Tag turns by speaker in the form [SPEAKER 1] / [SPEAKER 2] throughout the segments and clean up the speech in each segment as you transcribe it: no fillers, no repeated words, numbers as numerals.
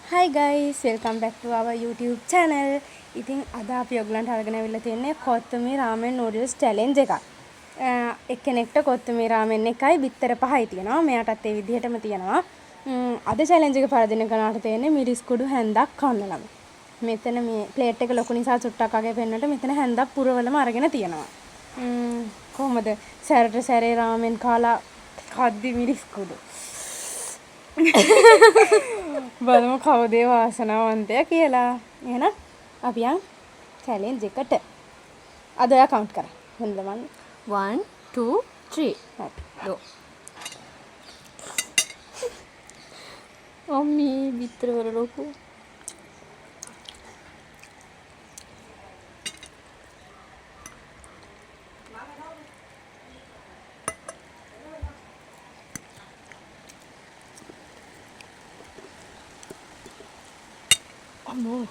[SPEAKER 1] Hi guys, welcome back to our YouTube channel. ඉතින් අද අපි ඔයගලන්ට අරගෙන අවිල්ලා තියෙන්නේ කොත්තමී රාමෙන් නූඩල්ස් චැලෙන්ජ් එකක්. එක්කෙනෙක්ට කොත්තමී රාමෙන් එකයි බිත්තර පහයි තියෙනවා. මෙයාටත් ඒ විදිහටම තියෙනවා. අද චැලෙන්ජ් එක පරදින කෙනාට තියෙන්නේ මිරිස් කුඩු හැන්දක් කන්නලම. මෙතන මේ ප්ලේට් එක ලොකු නිසා චුට්ටක් අගේ පෙන්නට මෙතන හැන්දක් පුරවලම අරගෙන තියෙනවා. කොහොමද සැරට සැරේ රාමෙන් කාලා කද්දි මිරිස් කුඩු බලමු කවුද වාසනාවන්තයා කියලා. එහෙනම් අපි යන් චැලෙන්ජ් එකට. අද ඔයා කවුන්ට් කරා. හොඳද මන්
[SPEAKER 2] 1 2 3
[SPEAKER 1] හරි.
[SPEAKER 2] go අම්මි විතර වල ලොකු අම්මෝ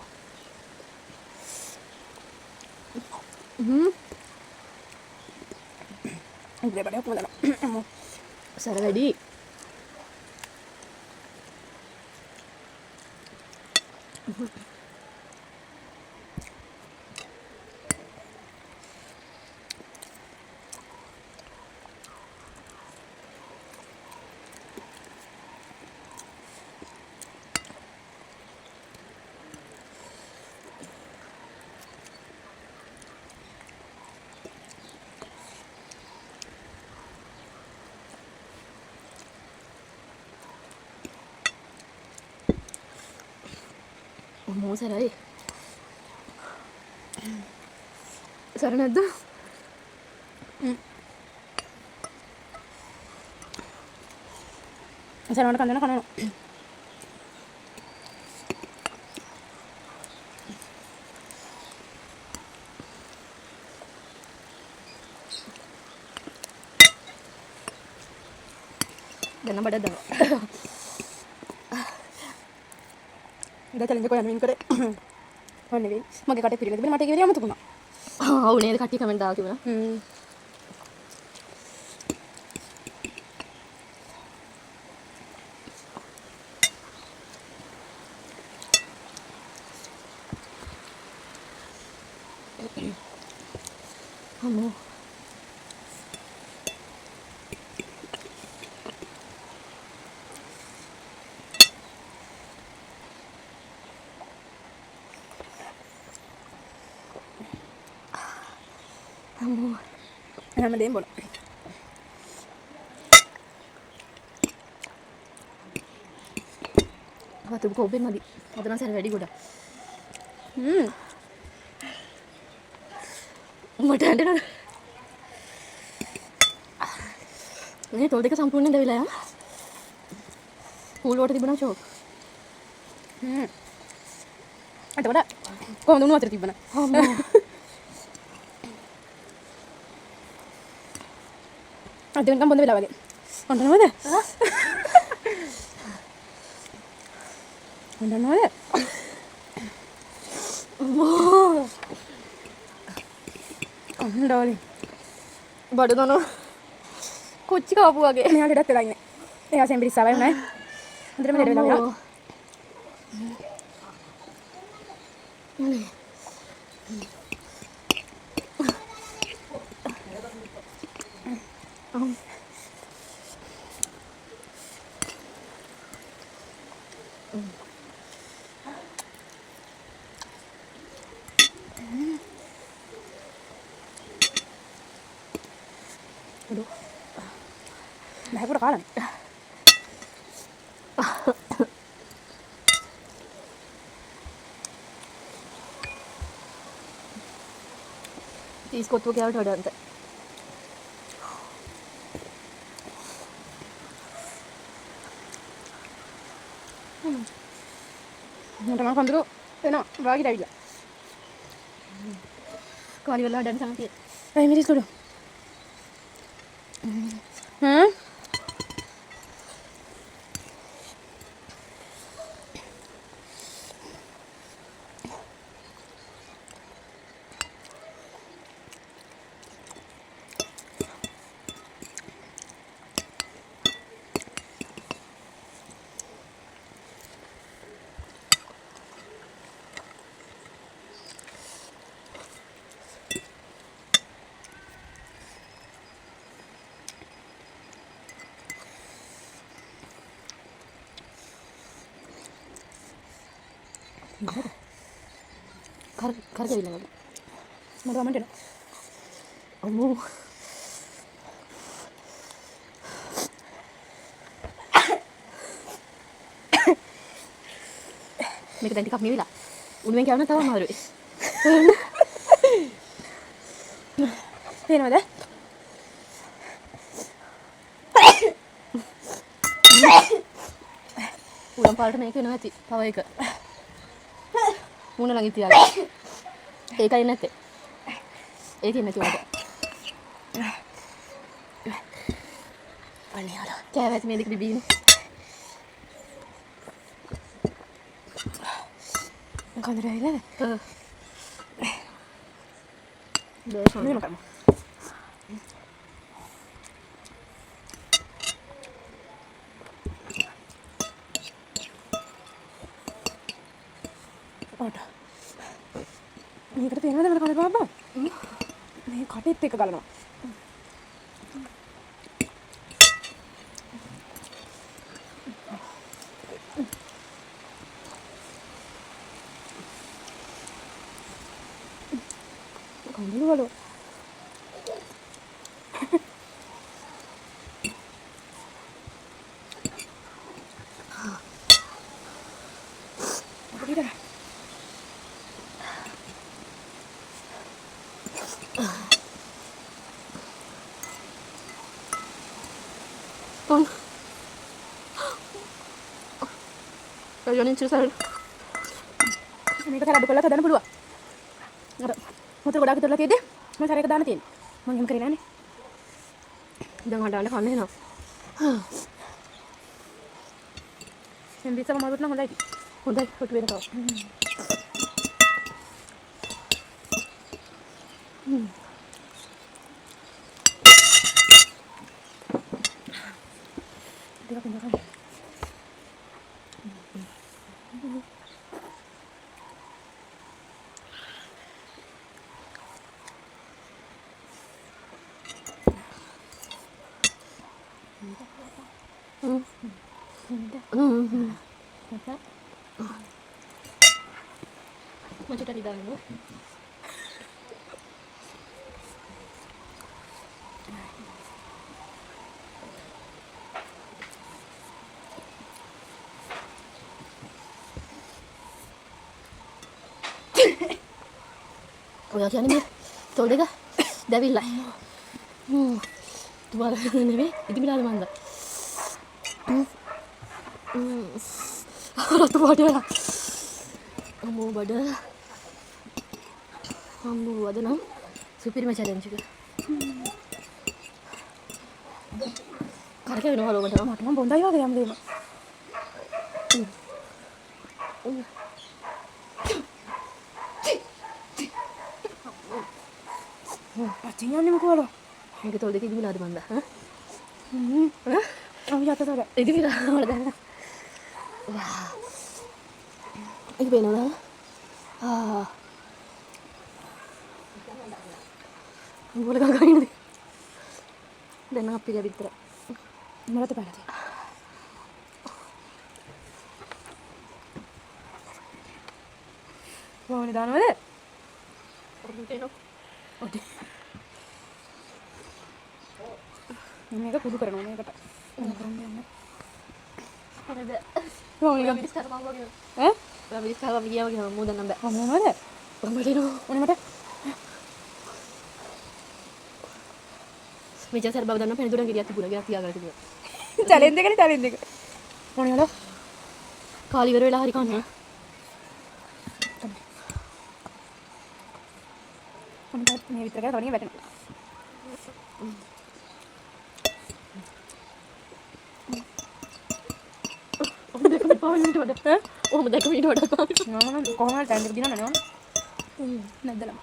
[SPEAKER 1] ඉතින් බඩේ කොහමද?
[SPEAKER 2] සර වැඩි අම්මෝ සරයි සර නැද්ද
[SPEAKER 1] සරවන්න කන්දන කනවා.
[SPEAKER 2] දැන් බඩ දානවා
[SPEAKER 1] ඉතින් චැලෙන්ජ් එක ඔයා වින් කරේ. ඔන්නේ වින්. මගේ කටේ පිරිලා තිබුණේ මට ඒක විදිහම අමතක වුණා.
[SPEAKER 2] ඔව් නේද කට්ටිය කමෙන්ට් දාලා තිබුණා අම්මෝ අම්මෝ
[SPEAKER 1] හැමදේම බොන.
[SPEAKER 2] වතුර කෝපෙන් මදි අද නම් සර වැඩි ගොඩක් මට ඇඬෙනවා මේ තෝල් දෙක සම්පූර්ණයෙන් දැවිලා යා පූල් වෝටර් තිබුණා ෂෝක්
[SPEAKER 1] එතකොට කොහොමද උණු වතුර තිබ්බන?
[SPEAKER 2] අම්මෝ
[SPEAKER 1] අද වෙනකම් බොඳ වෙලා වගේ. හොඳනවද? හොඳනවද? හොඳවලි.
[SPEAKER 2] බඩ දනෝ කොච්චි කාපු වගේ
[SPEAKER 1] මෙයා ලෙඩක් වෙලා ඉන්නේ. එයා සෙම්බිරිස් ආවයි නෑ. හොඳටම ලෙඩ වෙලා ඉන්නවා. Aduh. Nah, aku udah kalah.
[SPEAKER 2] తీసుకొత్తు క్యారెట్ వడ అంతే
[SPEAKER 1] Nanti makan dulu. Enak, bagi dah juga.
[SPEAKER 2] කාලි වෙලා හදන්න සමතිය
[SPEAKER 1] Ayo miris dulu. Hmm?
[SPEAKER 2] කර දෙවිලා වගේ.
[SPEAKER 1] මට වමන්ට එනවා.
[SPEAKER 2] අම්මෝ. මේක දැන් ටිකක් නිවිලා. උණුවෙන් කියවන්න තව අමාරුයි.
[SPEAKER 1] පේනවද?
[SPEAKER 2] උලම් පාට මේක වෙනවා ඇති. තව එක. මුණ ළඟින් තියාගන්න. ඒකයි නැත්තේ. ඒකේ නැති උඩට. අනේ අර කෑවත් මේ දෙක බීන.
[SPEAKER 1] කන්දර ඇවිල්ලාද?
[SPEAKER 2] මේක
[SPEAKER 1] කරමු. ඔට. මේකට පේනවද මට කන්දර බබ්බා? මේ කටෙත් එක ගලනවා. කන්දර වල
[SPEAKER 2] Con. Kayonin siya sa
[SPEAKER 1] මේක තර අඩු කරලා හදන්න පුළුවන්. අර මොතර ගොඩාක් ඉතුරුලා තියෙද්දි මම සැරේක දාන්න තියෙන්නේ. මම එහෙම කරේ නෑනේ.
[SPEAKER 2] දැන් හඬන්න කන්න එනවා.
[SPEAKER 1] දැන් බිස්සම මරුත් නම් හොඳයි.
[SPEAKER 2] හොඳයි කොට වෙනකව.
[SPEAKER 1] ටිකක් ඉඳලා.
[SPEAKER 2] Macam tadi dah ni. ඔයා කියන්නේ තොල් දෙක දැවිල්ලා. තුවාල නෙමෙයි ඉදිමිලාද මන්ද. රතු පාටේ. අම්මෝ බඩ. අම්මෝ අද නම් සුපිරිම චැලෙන්ජ් එක. කරක වෙනවා ලෝකට
[SPEAKER 1] මට නම් බොන්දයි වගේ යම් දෙයක්. පච්චින් යන්නේ මොකවල?
[SPEAKER 2] මේක තොල් දෙක ඉදිමිලාද මන්ද.
[SPEAKER 1] අපි යතතර.
[SPEAKER 2] ඉදිමිලා වල දැන්. ඒක පේනවද? මොල ගගනින්ද? දැන් අපිට විතර.
[SPEAKER 1] මලත බලද. මොනේ දානවද? ඔතේ. මේක කුඩු කරනවා මේකට. කරන්න යන්න.
[SPEAKER 2] හරිද?
[SPEAKER 1] මොනේ
[SPEAKER 2] විස් කරපම් වගේ.
[SPEAKER 1] ඈ?
[SPEAKER 2] විස් කරපම් ගියා වගේ මොකද නම් බෑ.
[SPEAKER 1] මොනවද?
[SPEAKER 2] කොහමද
[SPEAKER 1] මොනේ මට?
[SPEAKER 2] මෙච්චර සර බව දන්න පෙරදුරන් ගෙඩියක් තිබුණා. ගෙඩියක් තියාගන්න තිබුණා.
[SPEAKER 1] චැලෙන්ජ් එකනේ චැලෙන්ජ් එක. මොනේ හලෝ?
[SPEAKER 2] කාලි ඉවර වෙලා හරි කන්න.
[SPEAKER 1] මොනේ මේ විතර කරලා තවනිය වැටෙනවා.
[SPEAKER 2] ඔහොම දෙක මේ පාවෙන්න වඩා. ඔහොම දෙක මීට වඩා පාවෙන්න.
[SPEAKER 1] නෝන කොහොමද ටයිම් එක දිනන්නේ නෝන? නැද්දලම.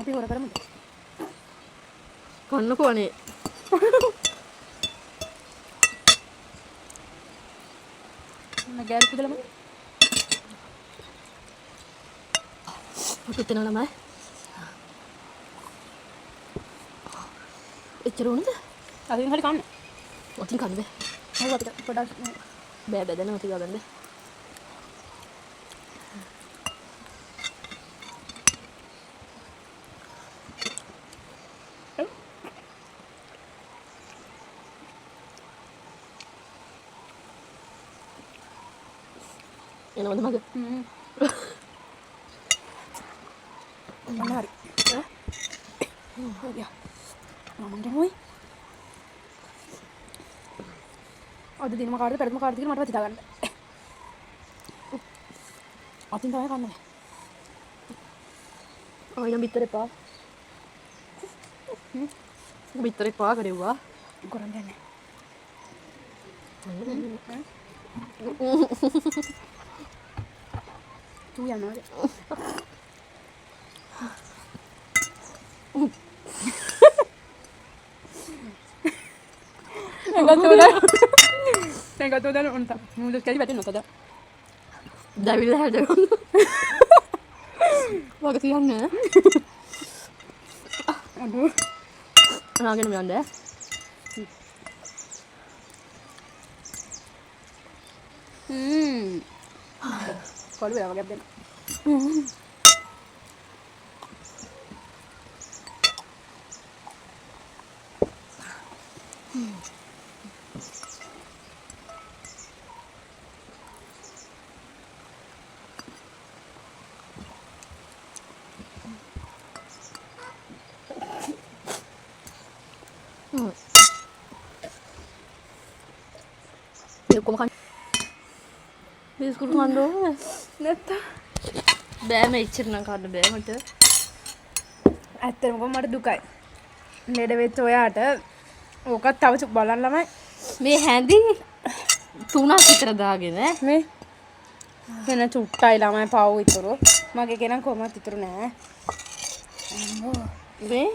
[SPEAKER 1] අපි හොර කරමුද?
[SPEAKER 2] කන්නකෝ අනේ.
[SPEAKER 1] මම ගෑල් පුදලම.
[SPEAKER 2] ඔතන ළමයි. එච්චර උනද?
[SPEAKER 1] අදින් හරි කන්න.
[SPEAKER 2] ඔතින් කන්න බෑ.
[SPEAKER 1] හරි අපිට පොඩක්
[SPEAKER 2] බෑ බැදෙනවා ටික ගන්න. එනවද මග?
[SPEAKER 1] අන්න හරි. හරිය. මමන්ට මොයි. අද දිනම කාර්යය පෙරම කාර්යය කියලා මට හිතා ගන්න. අතින් තමයි කන්නේ.
[SPEAKER 2] ආයෙ බිත්තර එපා. බිත්තර එපා කරුවා.
[SPEAKER 1] කරන්නේ නැහැ. තු යනවා. Enggak tahu dan unta. Mulut kali batin unta dah.
[SPEAKER 2] දැවිල්ල හැදෙනවා. වග තියන්න.
[SPEAKER 1] Aduh.
[SPEAKER 2] අනාගෙන යන්න.
[SPEAKER 1] Kalau ya pakai ben.
[SPEAKER 2] ඔක්කොම කන්න. බිස්කුට් කන්න ඕනේ.
[SPEAKER 1] Neta.
[SPEAKER 2] බෑ මේ ඉච්චර නම් කන්න බෑ මට.
[SPEAKER 1] ඇත්තටම මට දුකයි. ලෙඩ වෙච්ච ඔයාට ඕකත් තව චුක් බලන්න ළමයි.
[SPEAKER 2] මේ හැඳි 3ක් විතර දාගෙන
[SPEAKER 1] මේ වෙන චුට්ටයි ළමයි පව් ඉතුරු. මගේ කෙනම් කොහොමත් ඉතුරු නෑ.
[SPEAKER 2] මේ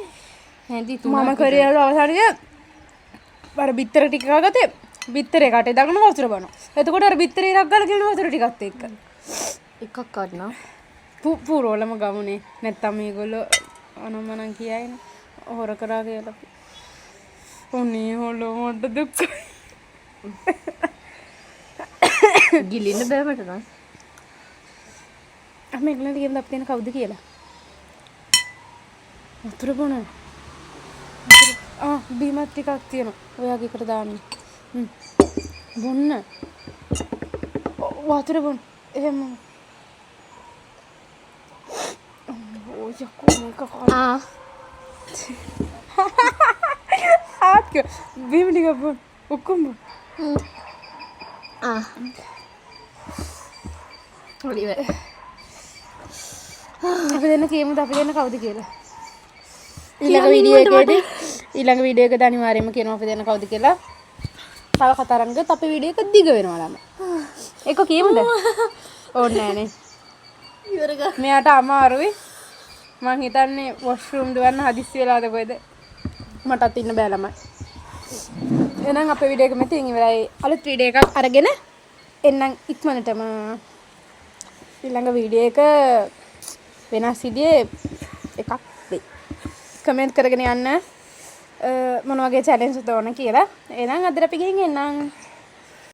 [SPEAKER 2] හැඳි 3ක්
[SPEAKER 1] මම කරේලු අවසානයේ අර බිත්තර ටික ගත්තේ බිත්තරේ කටේ දාගෙන වතුර බනවා. එතකොට අර බිත්තරේ ඉරක් ගාලා කියන වතුර ටිකත් එක්ක.
[SPEAKER 2] එකක් ගන්න.
[SPEAKER 1] පුරෝලම ගමුනේ. නැත්තම් මේගොල්ලෝ අනම්මනම් කියයිනේ. හොර කරා කියලා. ඔනේ හොලෝ මට දුක්යි.
[SPEAKER 2] ගිලින්න බෑ මට නම්.
[SPEAKER 1] අපි එක්ලන්ට කියන්න අපි දෙන කවුද කියලා. වතුර බොනවා. බීමත් ටිකක් තියෙනවා. ඔයාගේ එකට දාන්න. බොන්න. වතුර බොන්න. එහෙම. ඔය යකෝ මේක කා. ආත්ක බීම ටික බොන්න. ඔක්කොම බොන්න.
[SPEAKER 2] හොලිව.
[SPEAKER 1] අපි දෙන්න කියමුද අපි දෙන්න කවුද කියලා. ඊළඟ වීඩියෝ එකේදී අනිවාර්යයෙන්ම කියනවා අපි දෙන්න කවුද කියලා. තව කතා රංගත් අපේ වීඩියෝ එක දිග වෙනවා ළම. ඒක කියමුද? ඕනේ නෑනේ.
[SPEAKER 2] ඉවර ගන්න.
[SPEAKER 1] මෙයාට අමාරුයි. මං හිතන්නේ වොෂ්රූම් දුවන්න හදිස්සි වෙලාද කොහෙද? මටත් ඉන්න බෑ ළමයි. එහෙනම් අපේ වීඩියෝ එක මෙතනින් ඉවරයි. අලුත් වීඩියෝ එකක් අරගෙන එන්නම් ඉක්මනටම. ඊළඟ වීඩියෝ එක වෙනස් විදිහේ එකක් දෙයි. කමෙන්ට් කරගෙන යන්න මොන වගේ චැලෙන්ජ් උද ඕන කියලා. එහෙනම් අද අපි ගෙන් එන්නම්.